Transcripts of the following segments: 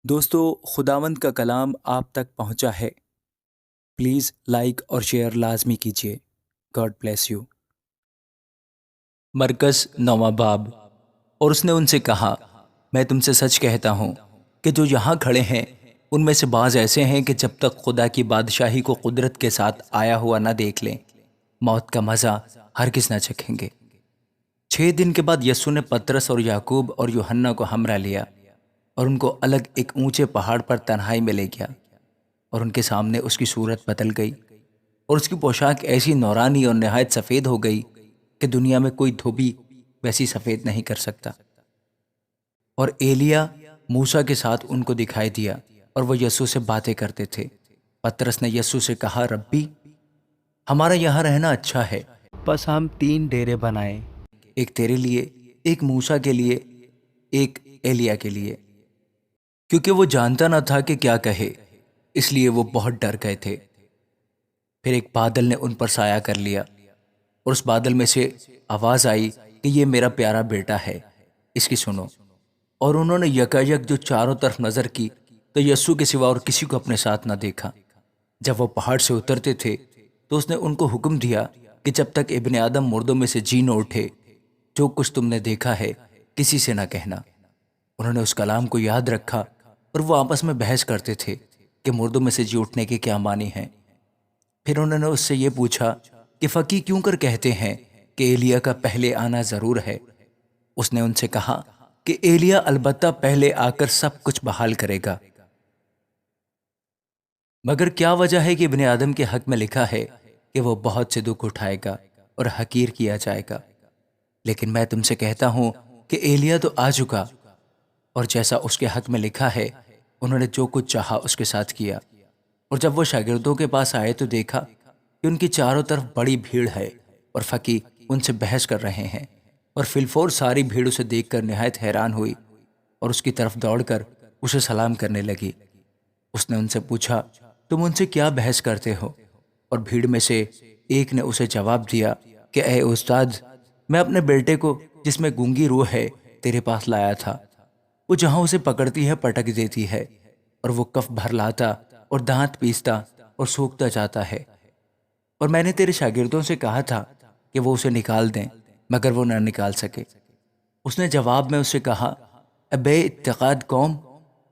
دوستو، خداوند کا کلام آپ تک پہنچا ہے۔ پلیز لائک اور شیئر لازمی کیجیے۔ God bless you. مرکز 9واں باب۔ اور اس نے ان سے کہا، میں تم سے سچ کہتا ہوں کہ جو یہاں کھڑے ہیں ان میں سے بعض ایسے ہیں کہ جب تک خدا کی بادشاہی کو قدرت کے ساتھ آیا ہوا نہ دیکھ لیں، موت کا مزہ ہرگز نہ چکھیں گے۔ 6 دن کے بعد یسوع نے پترس اور یعقوب اور یوحنا کو ہمراہ لیا اور ان کو الگ ایک اونچے پہاڑ پر تنہائی میں لے گیا، اور ان کے سامنے اس کی صورت بدل گئی، اور اس کی پوشاک ایسی نورانی اور نہایت سفید ہو گئی کہ دنیا میں کوئی دھوبی ویسی سفید نہیں کر سکتا۔ اور ایلیا موسیٰ کے ساتھ ان کو دکھائی دیا، اور وہ یسوع سے باتیں کرتے تھے۔ پترس نے یسوع سے کہا، ربی، ہمارا یہاں رہنا اچھا ہے، بس ہم 3 ڈیرے بنائیں، ایک تیرے لیے، ایک موسیٰ کے لیے، ایک ایلیا کے لیے۔ کیونکہ وہ جانتا نہ تھا کہ کیا کہے، اس لیے وہ بہت ڈر گئے تھے۔ پھر ایک بادل نے ان پر سایہ کر لیا، اور اس بادل میں سے آواز آئی کہ یہ میرا پیارا بیٹا ہے، اس کی سنو۔ اور انہوں نے یکایک جو چاروں طرف نظر کی تو یسوع کے سوا اور کسی کو اپنے ساتھ نہ دیکھا۔ جب وہ پہاڑ سے اترتے تھے تو اس نے ان کو حکم دیا کہ جب تک ابن آدم مردوں میں سے جی نہ اٹھے، جو کچھ تم نے دیکھا ہے کسی سے نہ کہنا۔ انہوں نے اس کلام کو یاد رکھا، اور وہ آپس میں بحث کرتے تھے کہ مردوں میں سے جی اٹھنے کے کیا معنی ہیں۔ پھر انہوں نے اس سے یہ پوچھا کہ فقیہ کیوں کر کہتے ہیں کہ ایلیا کا پہلے آنا ضرور ہے؟ اس نے ان سے کہا کہ ایلیا البتہ پہلے آ کر سب کچھ بحال کرے گا۔ مگر کیا وجہ ہے کہ ابن آدم کے حق میں لکھا ہے کہ وہ بہت سے دکھ اٹھائے گا اور حقیر کیا جائے گا؟ لیکن میں تم سے کہتا ہوں کہ ایلیا تو آ چکا، اور جیسا اس کے حق میں لکھا ہے انہوں نے جو کچھ چاہا اس کے ساتھ کیا۔ اور جب وہ شاگردوں کے پاس آئے تو دیکھا کہ ان کی چاروں طرف بڑی بھیڑ ہے، اور فقیہ ان سے بحث کر رہے ہیں۔ اور فی الفور ساری بھیڑ اسے دیکھ کر نہایت حیران ہوئی، اور اس کی طرف دوڑ کر اسے سلام کرنے لگی۔ اس نے ان سے پوچھا، تم ان سے کیا بحث کرتے ہو؟ اور بھیڑ میں سے ایک نے اسے جواب دیا کہ اے استاد، میں اپنے بیٹے کو جس میں گونگی روح ہے تیرے پاس لایا تھا۔ وہ جہاں اسے پکڑتی ہے پٹک دیتی ہے، اور وہ کف بھر لاتا اور دانت پیستا اور سوکھتا جاتا ہے۔ اور میں نے تیرے شاگردوں سے کہا تھا کہ وہ اسے نکال دیں، مگر وہ نہ نکال سکے۔ اس نے جواب میں اس سے کہا، اے بے اعتقاد قوم،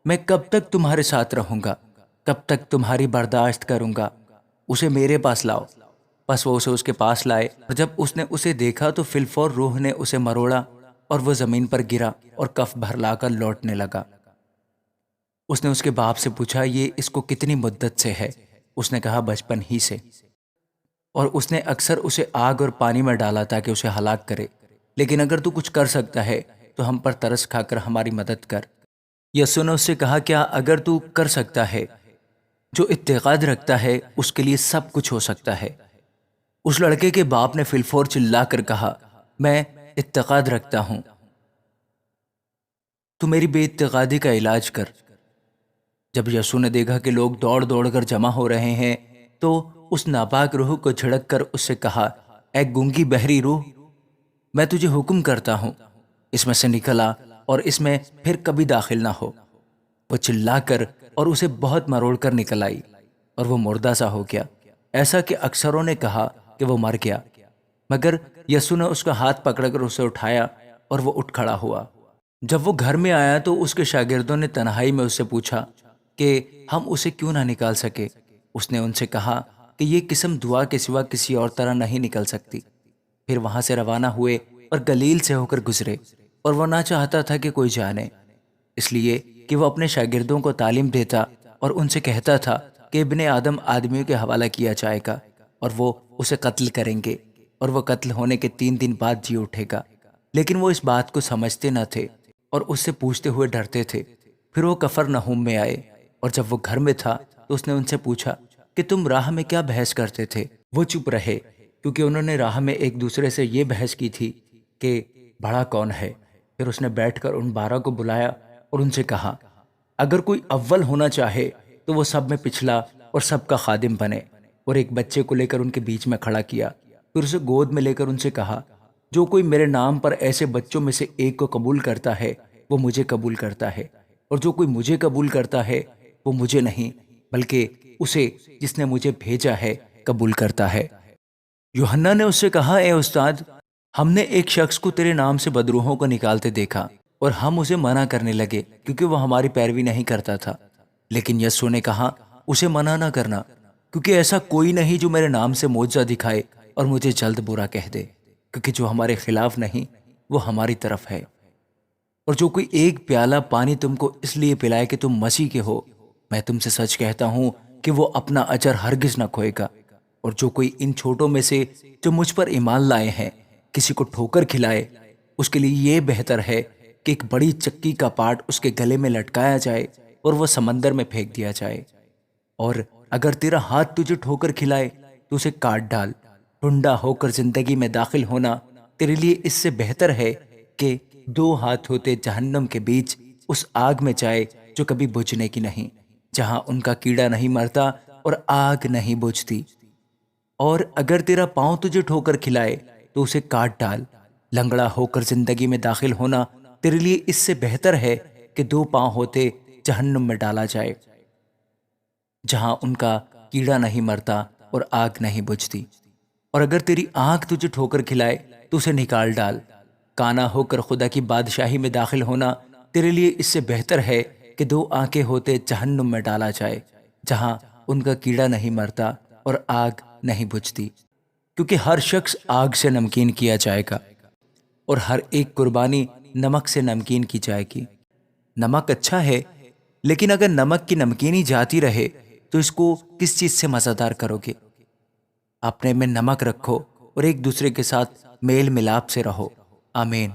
میں کب تک تمہارے ساتھ رہوں گا؟ کب تک تمہاری برداشت کروں گا؟ اسے میرے پاس لاؤ۔ پس وہ اسے اس کے پاس لائے، اور جب اس نے اسے دیکھا تو فی الفور روح نے اسے مروڑا، اور وہ زمین پر گرا اور کف بھر لا کر لوٹنے لگا۔ اس نے اس کے باپ سے پوچھا، یہ اس کو کتنی مدت سے ہے؟ اس نے کہا، بچپن ہی سے، اور اس نے اکثر اسے آگ اور پانی میں ڈالا تاکہ اسے ہلاک کرے۔ لیکن اگر تو کچھ کر سکتا ہے تو ہم پر ترس کھا کر ہماری مدد کر۔ یسوع نے اس سے کہا، کیا اگر تو کر سکتا ہے؟ جو اعتقاد رکھتا ہے اس کے لیے سب کچھ ہو سکتا ہے۔ اس لڑکے کے باپ نے فی الفور چلا کر کہا، میں اعتقاد رکھتا ہوں، تو میری بے اعتقادی کا علاج کر۔ جب یسوع نے دیکھا کہ لوگ دوڑ دوڑ کر جمع ہو رہے ہیں تو اس ناپاک روح کو جھڑک کر اس سے کہا، اے گونگی بہری روح، میں تجھے حکم کرتا ہوں، اس میں سے نکل آ اور اس میں پھر کبھی داخل نہ ہو۔ وہ چلا کر اور اسے بہت مروڑ کر نکل آئی، اور وہ مردہ سا ہو گیا، ایسا کہ اکثروں نے کہا کہ وہ مر گیا۔ مگر یسوع نے اس کا ہاتھ پکڑ کر اسے اٹھایا، اور وہ اٹھ کھڑا ہوا۔ جب وہ گھر میں آیا تو اس کے شاگردوں نے تنہائی میں اس سے پوچھا کہ ہم اسے کیوں نہ نکال سکے۔ اس نے ان سے کہا کہ یہ قسم دعا کے سوا کسی اور طرح نہیں نکل سکتی۔ پھر وہاں سے روانہ ہوئے اور گلیل سے ہو کر گزرے، اور وہ نہ چاہتا تھا کہ کوئی جانے، اس لیے کہ وہ اپنے شاگردوں کو تعلیم دیتا اور ان سے کہتا تھا کہ ابن آدم آدمیوں کے حوالہ کیا جائے گا، اور وہ اسے قتل کریں گے، اور وہ قتل ہونے کے 3 دن بعد جی اٹھے گا۔ لیکن وہ اس بات کو سمجھتے نہ تھے اور اس سے پوچھتے ہوئے ڈرتے تھے۔ پھر وہ کفرنہوم میں آئے، اور جب وہ گھر میں تھا تو اس نے ان سے پوچھا کہ تم راہ میں کیا بحث کرتے تھے؟ وہ چپ رہے، کیونکہ انہوں نے راہ میں ایک دوسرے سے یہ بحث کی تھی کہ بڑا کون ہے۔ پھر اس نے بیٹھ کر ان 12 کو بلایا اور ان سے کہا، اگر کوئی اول ہونا چاہے تو وہ سب میں پچھلا اور سب کا خادم بنے۔ اور ایک بچے کو لے کر ان کے بیچ میں کھڑا کیا، پھر اسے گود میں لے کر ان سے کہا، جو کوئی میرے نام پر ایسے بچوں میں سے ایک کو قبول کرتا ہے وہ مجھے قبول کرتا ہے، اور جو کوئی مجھے قبول کرتا ہے وہ مجھے نہیں بلکہ اسے جس نے مجھے بھیجا ہے قبول کرتا ہے۔ یوحنا نے اس سے کہا، اے استاد، ہم نے ایک شخص کو تیرے نام سے بدروحوں کو نکالتے دیکھا اور ہم اسے منع کرنے لگے کیونکہ وہ ہماری پیروی نہیں کرتا تھا۔ لیکن یسوع نے کہا، اسے منع نہ کرنا، کیونکہ ایسا کوئی نہیں جو میرے نام سے معجزہ دکھائے اور مجھے جلد برا کہہ دے، کیونکہ جو ہمارے خلاف نہیں وہ ہماری طرف ہے۔ اور جو کوئی ایک پیالہ پانی تم کو اس لیے پلائے کہ تم مسیح کے ہو، میں تم سے سچ کہتا ہوں کہ وہ اپنا اجر ہرگز نہ کھوئے گا۔ اور جو کوئی ان چھوٹوں میں سے جو مجھ پر ایمان لائے ہیں کسی کو ٹھوکر کھلائے، اس کے لیے یہ بہتر ہے کہ ایک بڑی چکی کا پاٹ اس کے گلے میں لٹکایا جائے اور وہ سمندر میں پھینک دیا جائے۔ اور اگر تیرا ہاتھ تجھے ٹھوکر کھلائے تو اسے کاٹ ڈال۔ ٹھنڈا ہو کر زندگی میں داخل ہونا تیرے لیے اس سے بہتر ہے کہ دو ہاتھ ہوتے جہنم کے بیچ اس آگ میں جائے جو کبھی بجھنے کی نہیں، جہاں ان کا کیڑا نہیں مرتا اور آگ نہیں بجھتی۔ اور اگر تیرا پاؤں تجھے ٹھوکر کھلائے تو اسے کاٹ ڈال۔ لنگڑا ہو کر زندگی میں داخل ہونا تیرے لیے اس سے بہتر ہے کہ دو پاؤں ہوتے جہنم میں ڈالا جائے، جہاں ان کا کیڑا نہیں مرتا اور آگ نہیں بجھتی۔ اور اگر تیری آنکھ تجھے ٹھوکر کھلائے تو اسے نکال ڈال۔ کانا ہو کر خدا کی بادشاہی میں داخل ہونا تیرے لیے اس سے بہتر ہے کہ دو آنکھیں ہوتے جہنم میں ڈالا جائے، جہاں ان کا کیڑا نہیں مرتا اور آگ نہیں بجھتی۔ کیونکہ ہر شخص آگ سے نمکین کیا جائے گا اور ہر ایک قربانی نمک سے نمکین کی جائے گی۔ نمک اچھا ہے، لیکن اگر نمک کی نمکینی جاتی رہے تو اس کو کس چیز سے مزیدار کرو گے؟ اپنے میں نمک رکھو اور ایک دوسرے کے ساتھ میل ملاپ سے رہو۔ آمین۔